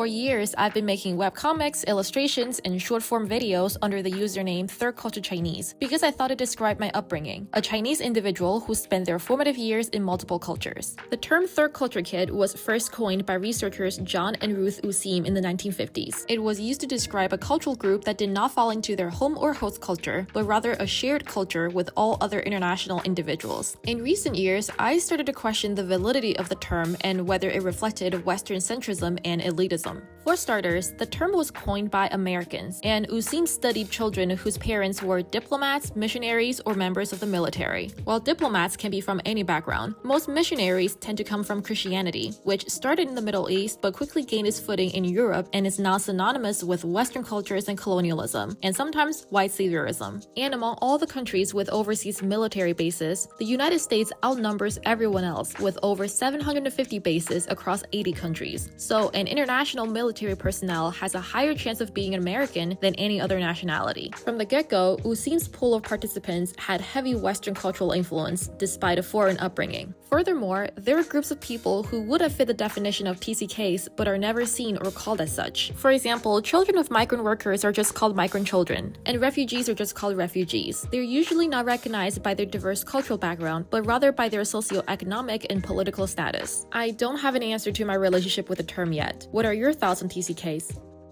For years, I've been making webcomics, illustrations, and short-form videos under the username Third Culture Chinese because I thought it described my upbringing, a Chinese individual who spent their formative years in multiple cultures. The term Third Culture Kid was first coined by researchers John and Ruth Useem in the 1950s. It was used to describe a cultural group that did not fall into their home or host culture, but rather a shared culture with all other international individuals. In recent years, I started to question the validity of the term and whether it reflected Western centrism and elitism. For starters, the term was coined by Americans, and Useem studied children whose parents were diplomats, missionaries, or members of the military. While diplomats can be from any background, most missionaries tend to come from Christianity, which started in the Middle East but quickly gained its footing in Europe and is now synonymous with Western cultures and colonialism, and sometimes white saviorism. And among all the countries with overseas military bases, the United States outnumbers everyone else with over 750 bases across 80 countries. So an international military personnel has a higher chance of being an American than any other nationality. From the get-go, Useem's pool of participants had heavy Western cultural influence despite a foreign upbringing. Furthermore, there are groups of people who would have fit the definition of TCKs but are never seen or called as such. For example, children of migrant workers are just called migrant children, and refugees are just called refugees. They're usually not recognized by their diverse cultural background, but rather by their socioeconomic and political status. I don't have an answer to my relationship with the term yet. What are your thoughts on TCKs?